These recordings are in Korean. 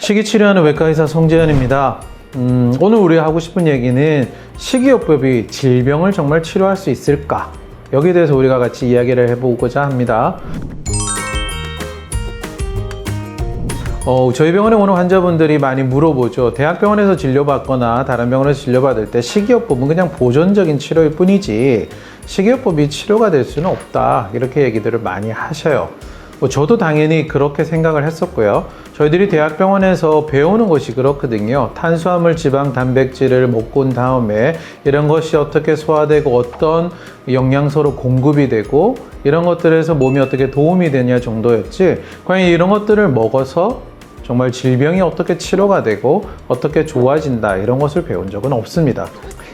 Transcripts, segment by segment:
식이치료하는 외과의사 송재현입니다. 오늘 우리가 하고 싶은 얘기는 식이요법이 질병을 정말 치료할 수 있을까? 여기에 대해서 우리가 같이 이야기를 해보고자 합니다. 저희 병원에 오는 환자분들이 많이 물어보죠. 대학병원에서 진료받거나 다른 병원에서 진료받을 때 식이요법은 그냥 보존적인 치료일 뿐이지 식이요법이 치료가 될 수는 없다, 이렇게 얘기들을 많이 하셔요. 저도 당연히 그렇게 생각을 했었고요. 저희들이 대학병원에서 배우는 것이 그렇거든요. 탄수화물, 지방, 단백질을 먹고 온 다음에 이런 것이 어떻게 소화되고 어떤 영양소로 공급이 되고 이런 것들에서 몸이 어떻게 도움이 되냐 정도였지, 과연 이런 것들을 먹어서 정말 질병이 어떻게 치료가 되고 어떻게 좋아진다, 이런 것을 배운 적은 없습니다.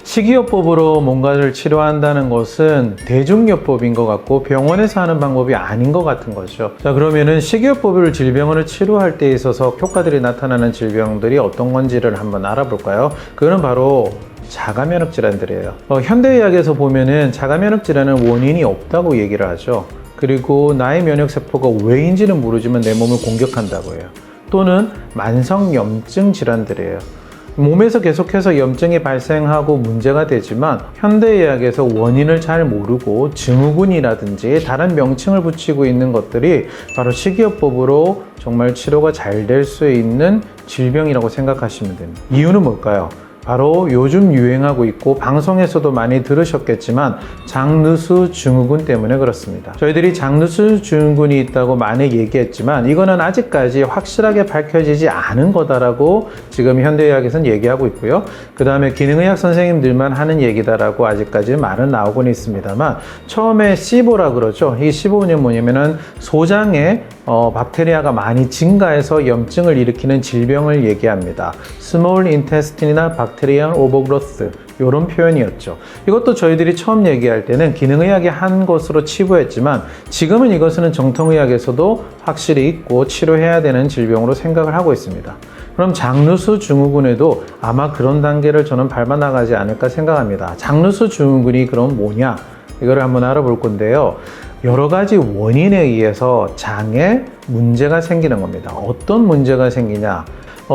식이요법으로 뭔가를 치료한다는 것은 대중요법인 것 같고 병원에서 하는 방법이 아닌 것 같은 거죠. 자, 그러면은 식이요법을 질병을 치료할 때 있어서 효과들이 나타나는 질병들이 어떤 건지를 한번 알아볼까요? 그거는 바로 자가면역 질환들이에요. 현대의학에서 보면은 자가면역 질환은 원인이 없다고 얘기를 하죠. 그리고 나의 면역세포가 왜인지는 모르지만 내 몸을 공격한다고 해요. 또는 만성염증 질환들이에요. 몸에서 계속해서 염증이 발생하고 문제가 되지만 현대의학에서 원인을 잘 모르고 증후군이라든지 다른 명칭을 붙이고 있는 것들이 바로 식이요법으로 정말 치료가 잘 될 수 있는 질병이라고 생각하시면 됩니다. 이유는 뭘까요? 바로 요즘 유행하고 있고 방송에서도 많이 들으셨겠지만 장누수 증후군 때문에 그렇습니다. 저희들이 장누수 증후군이 있다고 많이 얘기했지만 이거는 아직까지 확실하게 밝혀지지 않은 거다라고 지금 현대의학에서는 얘기하고 있고요. 그 다음에 기능의학 선생님들만 하는 얘기다라고 아직까지 말은 나오곤 있습니다만, 처음에 시보라 그러죠. 이 시보는 뭐냐면은 소장에 박테리아가 많이 증가해서 염증을 일으키는 질병을 얘기합니다. 스몰 인테스틴이나 박테리안 오버그로스, 이런 표현이었죠. 이것도 저희들이 처음 얘기할 때는 기능의학이 한 것으로 치부했지만 지금은 이것은 정통의학에서도 확실히 있고 치료해야 되는 질병으로 생각을 하고 있습니다. 그럼 장누수 증후군에도 아마 그런 단계를 저는 밟아 나가지 않을까 생각합니다. 장누수 증후군이 그럼 뭐냐? 이거를 한번 알아볼 건데요. 여러 가지 원인에 의해서 장에 문제가 생기는 겁니다. 어떤 문제가 생기냐?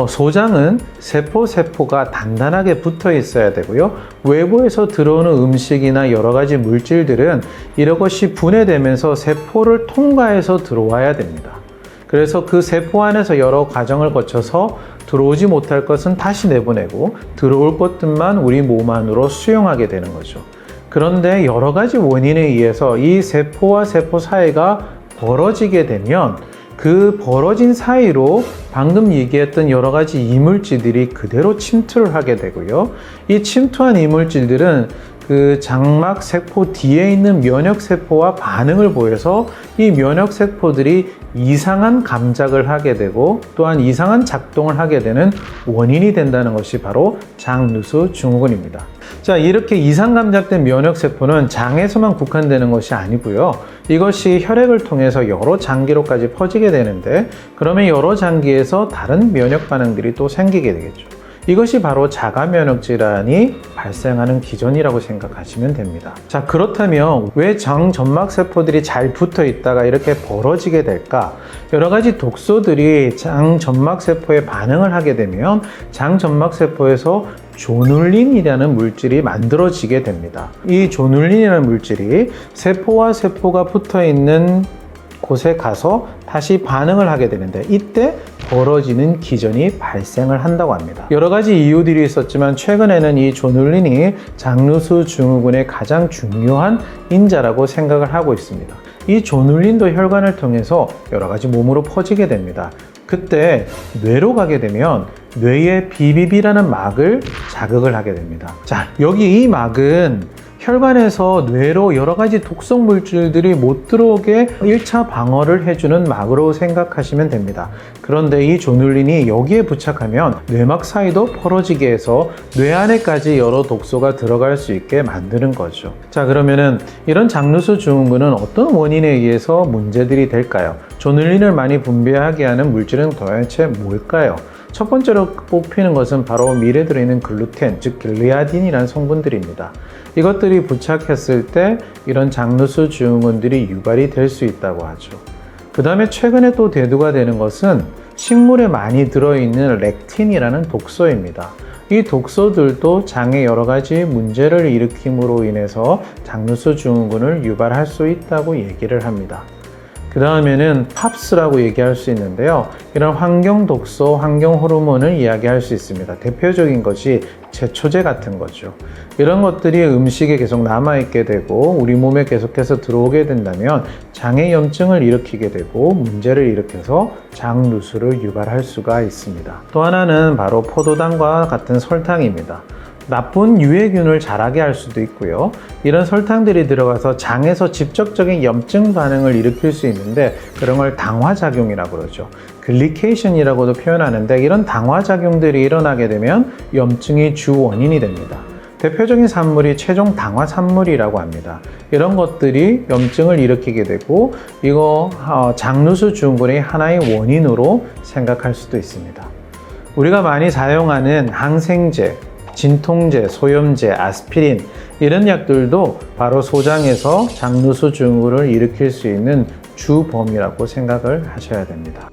소장은 세포가 단단하게 붙어 있어야 되고요. 외부에서 들어오는 음식이나 여러 가지 물질들은 이런 것이 분해되면서 세포를 통과해서 들어와야 됩니다. 그래서 그 세포 안에서 여러 과정을 거쳐서 들어오지 못할 것은 다시 내보내고 들어올 것들만 우리 몸 안으로 수용하게 되는 거죠. 그런데 여러 가지 원인에 의해서 이 세포와 세포 사이가 벌어지게 되면 그 벌어진 사이로 방금 얘기했던 여러 가지 이물질들이 그대로 침투를 하게 되고요. 이 침투한 이물질들은 그 장막 세포 뒤에 있는 면역 세포와 반응을 보여서 이 면역 세포들이 이상한 감작을 하게 되고 또한 이상한 작동을 하게 되는 원인이 된다는 것이 바로 장누수 증후군입니다. 자, 이렇게 이상 감작된 면역 세포는 장에서만 국한되는 것이 아니고요. 이것이 혈액을 통해서 여러 장기로까지 퍼지게 되는데, 그러면 여러 장기에서 다른 면역 반응들이 또 생기게 되겠죠. 이것이 바로 자가면역 질환이 발생하는 기전이라고 생각하시면 됩니다. 자, 그렇다면 왜 장 점막 세포들이 잘 붙어 있다가 이렇게 벌어지게 될까? 여러 가지 독소들이 장 점막 세포에 반응을 하게 되면 장 점막 세포에서 조눌린이라는 물질이 만들어지게 됩니다. 이 조눌린이라는 물질이 세포와 세포가 붙어 있는 곳에 가서 다시 반응을 하게 되는데 이때 벌어지는 기전이 발생을 한다고 합니다. 여러 가지 이유들이 있었지만 최근에는 이 조눌린이 장누수 증후군의 가장 중요한 인자라고 생각을 하고 있습니다. 이 조눌린도 혈관을 통해서 여러 가지 몸으로 퍼지게 됩니다. 그때 뇌로 가게 되면 뇌의 BBB라는 막을 자극을 하게 됩니다. 자, 여기 이 막은 혈관에서 뇌로 여러 가지 독성 물질들이 못 들어오게 1차 방어를 해주는 막으로 생각하시면 됩니다. 그런데 이 조눌린이 여기에 부착하면 뇌막 사이도 벌어지게 해서 뇌 안에까지 여러 독소가 들어갈 수 있게 만드는 거죠. 자, 그러면은 이런 장누수 증후군은 어떤 원인에 의해서 문제들이 될까요? 조눌린을 많이 분비하게 하는 물질은 도대체 뭘까요? 첫 번째로 뽑히는 것은 바로 밀에 들어있는 글루텐, 즉 글리아딘이라는 성분들입니다. 이것들이 부착했을 때 이런 장누수 증후군들이 유발이 될 수 있다고 하죠. 그 다음에 최근에 또 대두가 되는 것은 식물에 많이 들어있는 렉틴이라는 독소입니다. 이 독소들도 장에 여러 가지 문제를 일으킴으로 인해서 장누수 증후군을 유발할 수 있다고 얘기를 합니다. 그 다음에는 팝스라고 얘기할 수 있는데요. 이런 환경 독소, 환경 호르몬을 이야기할 수 있습니다. 대표적인 것이 제초제 같은 거죠. 이런 것들이 음식에 계속 남아있게 되고 우리 몸에 계속해서 들어오게 된다면 장의 염증을 일으키게 되고 문제를 일으켜서 장누수를 유발할 수가 있습니다. 또 하나는 바로 포도당과 같은 설탕입니다. 나쁜 유해균을 자라게 할 수도 있고요. 이런 설탕들이 들어가서 장에서 직접적인 염증 반응을 일으킬 수 있는데 그런 걸 당화작용이라고 그러죠. 글리케이션이라고도 표현하는데 이런 당화작용들이 일어나게 되면 염증이 주 원인이 됩니다. 대표적인 산물이 최종 당화산물이라고 합니다. 이런 것들이 염증을 일으키게 되고 이거 장누수 증후군의 하나의 원인으로 생각할 수도 있습니다. 우리가 많이 사용하는 항생제, 진통제, 소염제, 아스피린 이런 약들도 바로 소장에서 장누수 증후군을 일으킬 수 있는 주범이라고 생각을 하셔야 됩니다.